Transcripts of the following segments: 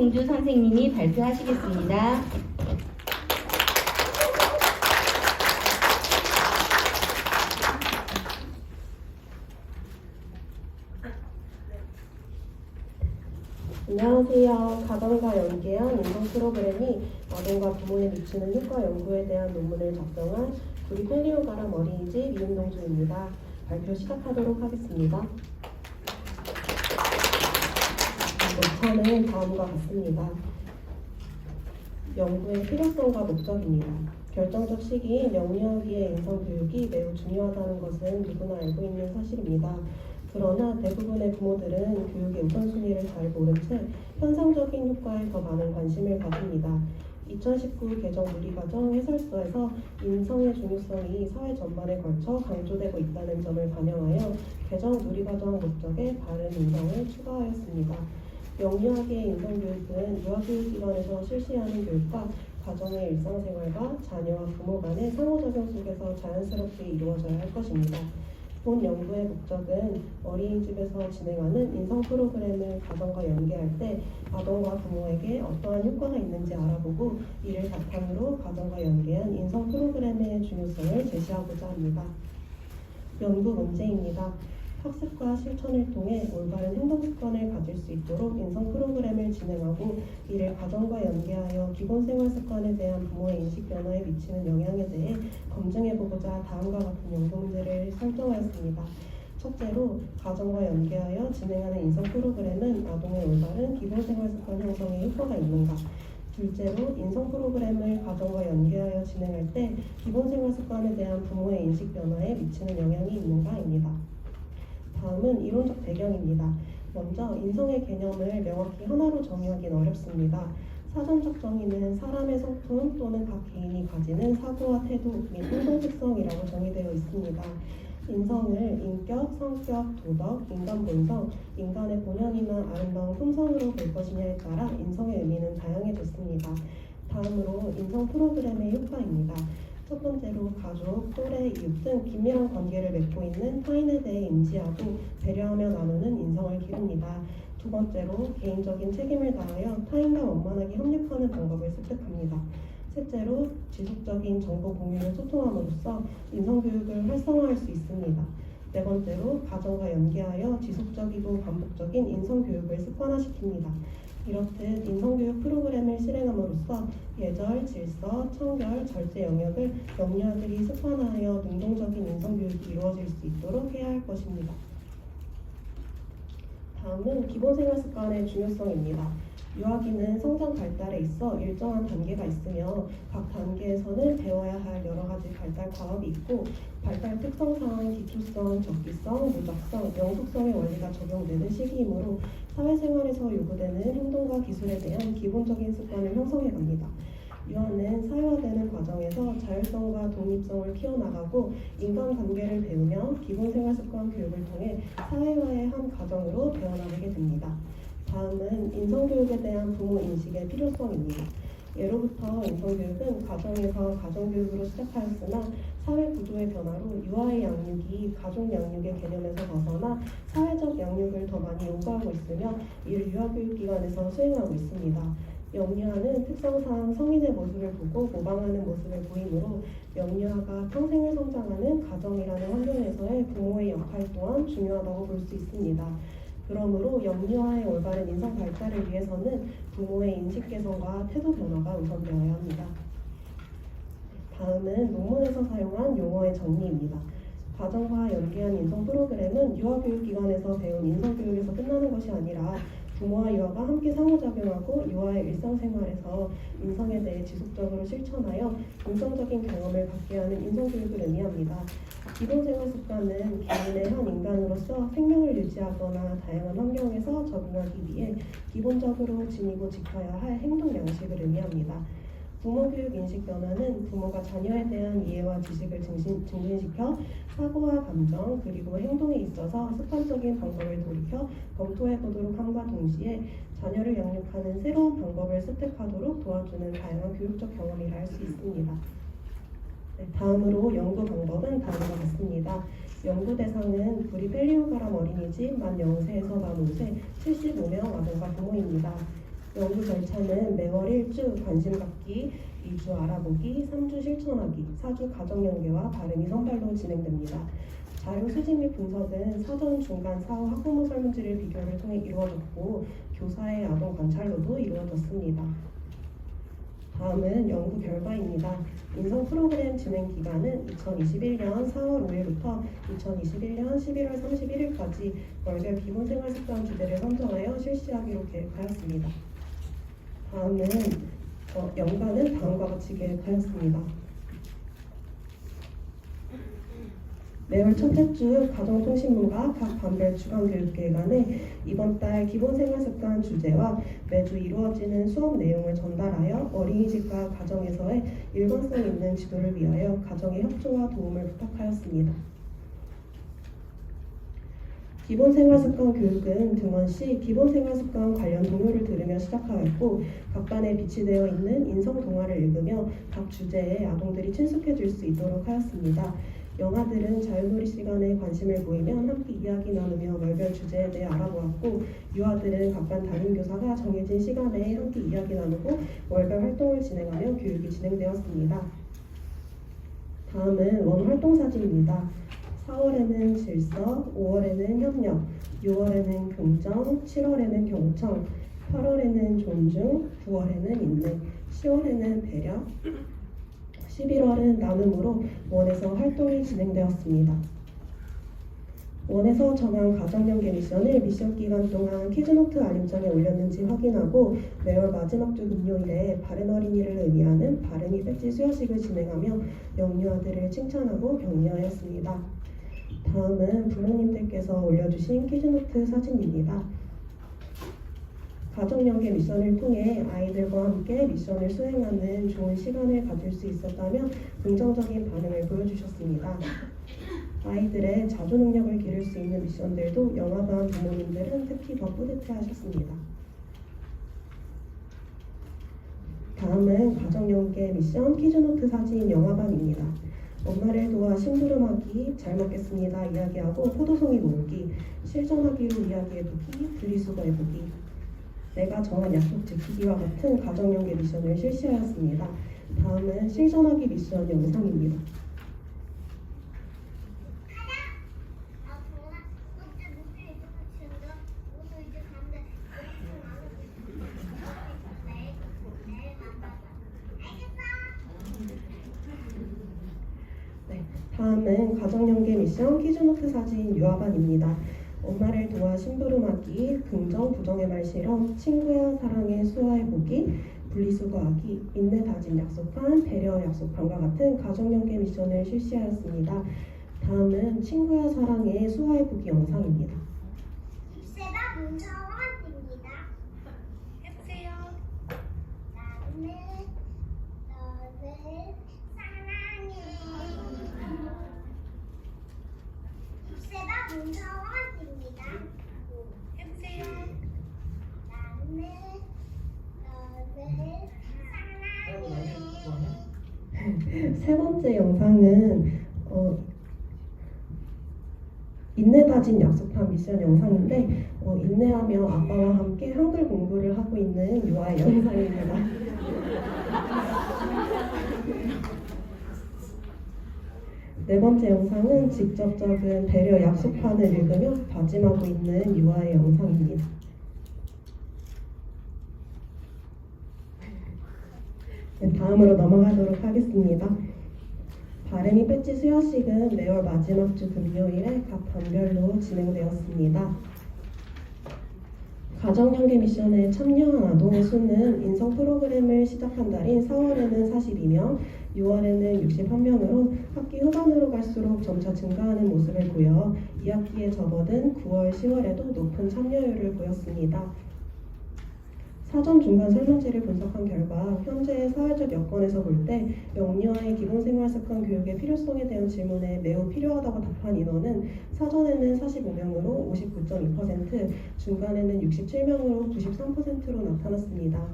이동주 선생님이 발표하시겠습니다. 안녕하세요. 가정과 연계한 인성 프로그램이 아동과 부모에 미치는 효과 연구에 대한 논문을 작성한 구리 펠리오가람 어린이집 이동주입니다. 발표 시작하도록 하겠습니다. 목차는 다음과 같습니다. 연구의 필요성과 목적입니다. 결정적 시기인 영유아기의 인성교육이 매우 중요하다는 것은 누구나 알고 있는 사실입니다. 그러나 대부분의 부모들은 교육의 우선순위를 잘 모른 채 현상적인 효과에 더 많은 관심을 가집니다. 2019 개정 누리과정 해설서에서 인성의 중요성이 사회 전반에 걸쳐 강조되고 있다는 점을 반영하여 개정 누리과정 목적에 바른 인성을 추가하였습니다. 영유아기의 인성교육은 유아교육기관에서 실시하는 교육과 가정의 일상생활과 자녀와 부모 간의 상호작용 속에서 자연스럽게 이루어져야 할 것입니다. 본 연구의 목적은 어린이집에서 진행하는 인성 프로그램을 가정과 연계할 때 아동과 부모에게 어떠한 효과가 있는지 알아보고 이를 바탕으로 가정과 연계한 인성 프로그램의 중요성을 제시하고자 합니다. 연구 문제입니다. 학습과 실천을 통해 올바른 행동 습관을 가질 수 있도록 인성 프로그램을 진행하고 이를 가정과 연계하여 기본 생활 습관에 대한 부모의 인식 변화에 미치는 영향에 대해 검증해보고자 다음과 같은 연구 문제를 설정하였습니다. 첫째로, 가정과 연계하여 진행하는 인성 프로그램은 아동의 올바른 기본 생활 습관 형성에 효과가 있는가? 둘째로, 인성 프로그램을 가정과 연계하여 진행할 때 기본 생활 습관에 대한 부모의 인식 변화에 미치는 영향이 있는가입니다. 다음은 이론적 배경입니다. 먼저 인성의 개념을 명확히 하나로 정의하기는 어렵습니다. 사전적 정의는 사람의 성품 또는 각 개인이 가지는 사고와 태도 및 행동 특성이라고 정의되어 있습니다. 인성을 인격, 성격, 도덕, 인간 본성, 인간의 본연이나 아름다운 품성으로 볼 것이냐에 따라 인성의 의미는 다양해졌습니다. 다음으로 인성 프로그램의 효과입니다. 첫 번째로 가족, 또래, 이웃 등 긴밀한 관계를 맺고 있는 타인에 대해 인지하고 배려하며 나누는 인성을 기릅니다. 두 번째로 개인적인 책임을 다하여 타인과 원만하게 협력하는 방법을 습득합니다. 셋째로 지속적인 정보 공유를 소통함으로써 인성교육을 활성화할 수 있습니다. 네 번째로 가정과 연계하여 지속적이고 반복적인 인성교육을 습관화시킵니다. 이렇듯 인성교육 프로그램을 실행함으로써 예절, 질서, 청결, 절제 영역을 영유아들이 습관화하여 능동적인 인성교육이 이루어질 수 있도록 해야 할 것입니다. 다음은 기본생활습관의 중요성입니다. 유아기는 성장 발달에 있어 일정한 단계가 있으며 각 단계에서는 배워야 할 여러 가지 발달 과업이 있고 발달 특성상 기초성, 적기성, 무작성, 영속성의 원리가 적용되는 시기이므로 사회생활에서 요구되는 행동과 기술에 대한 기본적인 습관을 형성해 갑니다. 유아는 사회화되는 과정에서 자율성과 독립성을 키워나가고 인간관계를 배우며 기본생활습관 교육을 통해 사회화의 한 과정으로 배워나가게 됩니다. 다음은 인성교육에 대한 부모 인식의 필요성입니다. 예로부터 인성교육은 가정에서 가정교육으로 시작하였으나 사회 구조의 변화로 유아의 양육이 가족 양육의 개념에서 벗어나 사회적 양육을 더 많이 요구하고 있으며 이를 유아교육기관에서 수행하고 있습니다. 영유아는 특성상 성인의 모습을 보고 모방하는 모습을 보이므로 영유아가 평생을 성장하는 가정이라는 환경에서의 부모의 역할 또한 중요하다고 볼 수 있습니다. 그러므로 영유아의 올바른 인성 발달을 위해서는 부모의 인식 개선과 태도 변화가 우선되어야 합니다. 다음은 논문에서 사용한 용어의 정리입니다. 가정과 연계한 인성 프로그램은 유아교육기관에서 배운 인성교육에서 끝나는 것이 아니라 부모와 유아가 함께 상호작용하고 유아의 일상생활에서 인성에 대해 지속적으로 실천하여 긍정적인 경험을 갖게 하는 인성교육을 의미합니다. 기본생활습관은 개인의 한 인간으로서 생명을 유지하거나 다양한 환경에서 적응하기 위해 기본적으로 지니고 지켜야 할 행동 양식을 의미합니다. 부모교육 인식 변화는 부모가 자녀에 대한 이해와 지식을 증진시켜 사고와 감정 그리고 행동에 있어서 습관적인 방법을 돌이켜 검토해보도록 함과 동시에 자녀를 양육하는 새로운 방법을 습득하도록 도와주는 다양한 교육적 경험이라 할 수 있습니다. 네, 다음으로 연구 방법은 다음과 같습니다. 연구 대상은 구리 펠리오가람 어린이집 만 0세에서 만 5세 75명 아동과 부모입니다. 연구 절차는 매월 1주 관심 갖기, 2주 알아보기, 3주 실천하기, 4주 가정 연계와 발음이 선발로 진행됩니다. 자료 수집 및 분석은 사전, 중간, 사후 학부모 설문지를 비교를 통해 이루어졌고 교사의 아동 관찰로도 이루어졌습니다. 다음은 연구 결과입니다. 인성 프로그램 진행 기간은 2021년 4월 5일부터 2021년 11월 31일까지 월별 기본생활습관 주제를 선정하여 실시하기로 계획하였습니다. 다음은 연간은 다음과 같이 계획하였습니다. 매월 첫째 주 가정통신문과 각 반별 주간교육기관에 이번 달 기본생활습관 주제와 매주 이루어지는 수업 내용을 전달하여 어린이집과 가정에서의 일관성 있는 지도를 위하여 가정의 협조와 도움을 부탁하였습니다. 기본생활습관 교육은 등원 시 기본생활습관 관련 동요를 들으며 시작하였고 각 반에 비치되어 있는 인성 동화를 읽으며 각 주제에 아동들이 친숙해질 수 있도록 하였습니다. 영아들은 자유놀이 시간에 관심을 보이면 함께 이야기 나누며 월별 주제에 대해 알아보았고 유아들은 각반 담임교사가 정해진 시간에 함께 이야기 나누고 월별 활동을 진행하며 교육이 진행되었습니다. 다음은 원 활동 사진입니다. 4월에는 질서, 5월에는 협력, 6월에는 긍정, 7월에는 경청, 8월에는 존중, 9월에는 인내, 10월에는 배려, 11월은 나눔으로 원에서 활동이 진행되었습니다. 원에서 정한 가정연계 미션을 미션 기간 동안 키즈노트 알림장에 올렸는지 확인하고 매월 마지막 주 금요일에 바른 어린이를 의미하는 바른이 배지 수여식을 진행하며 영유아들을 칭찬하고 격려하였습니다. 다음은 부모님들께서 올려주신 키즈노트 사진입니다. 가정연계 미션을 통해 아이들과 함께 미션을 수행하는 좋은 시간을 가질 수 있었다며 긍정적인 반응을 보여주셨습니다. 아이들의 자조 능력을 기를 수 있는 미션들도 영아반 부모님들은 특히 더 뿌듯해하셨습니다. 다음은 가정연계 미션 키즈노트 사진 영아반입니다. 엄마를 도와 심부름하기, 잘 먹겠습니다 이야기하고 포도송이 모으기, 실전하기로 이야기해보기, 분리수거해보기, 내가 정한 약속 지키기와 같은 가정연계 미션을 실시하였습니다. 다음은 실전하기 미션 영상입니다. 다음은 가정연계 미션 키즈노트 사진 유아반입니다. 엄마를 도와 심부름하기, 긍정 부정의 말 실험, 친구야 사랑해 수화해보기, 분리수거하기, 인내 다짐 약속한, 배려 약속함과 같은 가정연계 미션을 실시하였습니다. 다음은 친구야 사랑해 수화해보기 영상입니다. 입세다 문서원입니다. 해보세요. 나는 너를 사랑해. 입세다 문서원입니다. 해보세요. 나는 너를 사랑해. 세 번째 영상은 인내 다짐 약속한 미션 영상인데 인내하며 아빠와 함께 한글 공부를 하고 있는 유아의 영상입니다. 네 번째 영상은 직접 적은 배려 약속판을 읽으며 다짐하고 있는 유아의 영상입니다. 네, 다음으로 넘어가도록 하겠습니다. 바른이 배지 수여식은 매월 마지막 주 금요일에 각 반별로 진행되었습니다. 가정연계 미션에 참여한 아동의 수는 인성 프로그램을 시작한 달인 4월에는 42명, 6월에는 61명으로 학기 후반으로 갈수록 점차 증가하는 모습을 보여 2학기에 접어든 9월, 10월에도 높은 참여율을 보였습니다. 사전 중간 설문지를 분석한 결과 현재의 사회적 여건에서 볼 때 영유아의 기본생활습관 교육의 필요성에 대한 질문에 매우 필요하다고 답한 인원은 사전에는 45명으로 59.2%, 중간에는 67명으로 93%로 나타났습니다.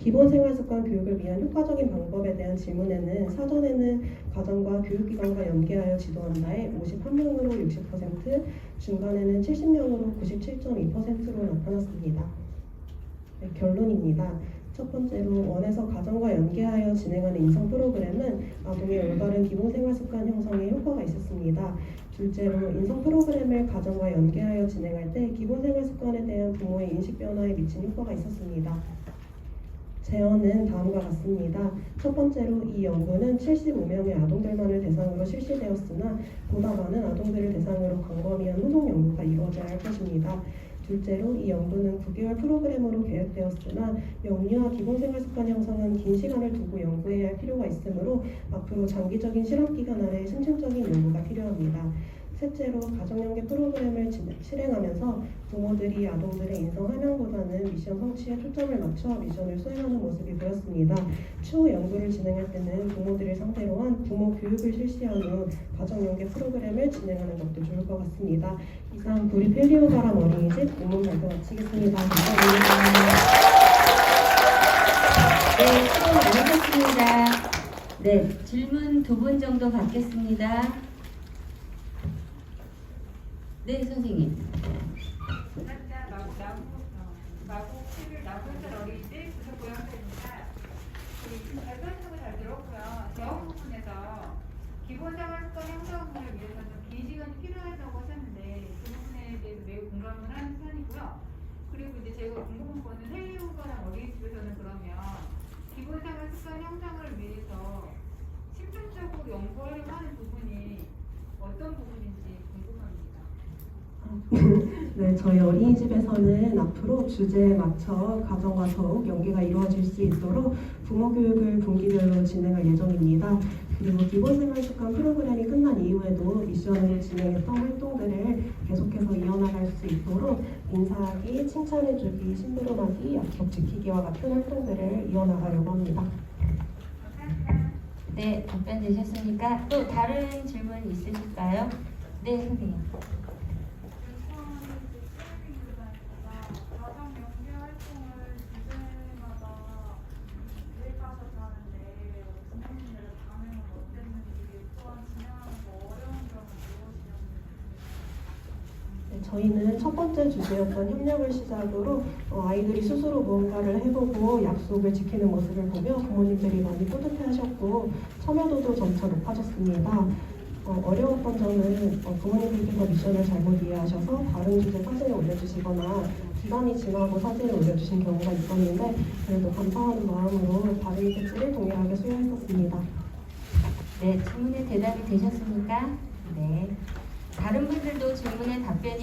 기본생활습관 교육을 위한 효과적인 방법에 대한 질문에는 사전에는 가정과 교육기관과 연계하여 지도한다에 51명으로 60%, 중간에는 70명으로 97.2%로 나타났습니다. 네, 결론입니다. 첫 번째로 원에서 가정과 연계하여 진행하는 인성 프로그램은 아동의 올바른 기본 생활 습관 형성에 효과가 있었습니다. 둘째로 인성 프로그램을 가정과 연계하여 진행할 때 기본 생활 습관에 대한 부모의 인식 변화에 미친 효과가 있었습니다. 제언은 다음과 같습니다. 첫 번째로 이 연구는 75명의 아동들만을 대상으로 실시되었으나 보다 많은 아동들을 대상으로 광범위한 후속 연구가 이루어져야 할 것입니다. 둘째로 이 연구는 9개월 프로그램으로 계획되었으나 영유아 기본생활습관 형성은 긴 시간을 두고 연구해야 할 필요가 있으므로 앞으로 장기적인 실험기간 아래 심층적인 연구가 필요합니다. 셋째로 가정연계 프로그램을 실행하면서 부모들이 아동들의 인성 함양보다는 미션 성취에 초점을 맞춰 미션을 수행하는 모습이 보였습니다. 추후 연구를 진행할 때는 부모들을 상대로 한 부모 교육을 실시한 후 가정연계 프로그램을 진행하는 것도 좋을 것 같습니다. 이상 구리필리오가람 어린이집 논문 발표 마치겠습니다. 감사합니다. 네, 수고 많으셨습니다. 네, 질문 2분 정도 받겠습니다. 네, 선생님. 마곡 11 나부현전 어린이집 부서고영사입니다. 발표하는 잘 들었고요. 대응 부분에서 기본생활습관 형성을 위해서 좀 긴 시간이 필요하다고 하셨는데 그 부분에 대해서 매우 공감을 하는 편이고요. 그리고 이제 제가 궁금한 거는 헬리오가랑 어린이집에서는 그러면 기본생활습관 형성을 위해서 심층적으로 연구하려고 하는 부분이 어떤 부분인지 궁금합니다. 네, 저희 어린이집에서는 앞으로 주제에 맞춰 가정과 더욱 연계가 이루어질 수 있도록 부모 교육을 분기별로 진행할 예정입니다. 그리고 기본생활습관 프로그램이 끝난 이후에도 미션으로 진행했던 활동들을 계속해서 이어나갈 수 있도록 인사하기, 칭찬해주기, 심부름하기, 약속 지키기와 같은 활동들을 이어나가려고 합니다. 네, 답변되셨으니까 또 다른 질문 있으실까요? 네, 선생님. 가정 연계 활동을 주제마다 계획하셔서 하는데 부모님들의 반응은 어땠는지 또한 진행하면서 어려운 점은 무엇이었는지. 네, 저희는 첫 번째 주제였던 협력을 시작으로 아이들이 스스로 무언가를 해보고 약속을 지키는 모습을 보며 부모님들이 많이 뿌듯해하셨고 참여도도 점차 높아졌습니다. 어려웠던 점은 부모님들께서 미션을 잘못 이해하셔서 다른 주제 사진을 올려주시거나 기간이 지나고 사진을 올려주신 경우가 있었는데 그래도 감사하는 마음으로 다른 패치를 동일하게 수여했었습니다. 네, 질문에 대답이 되셨습니까? 네. 다른 분들도 질문에 답변이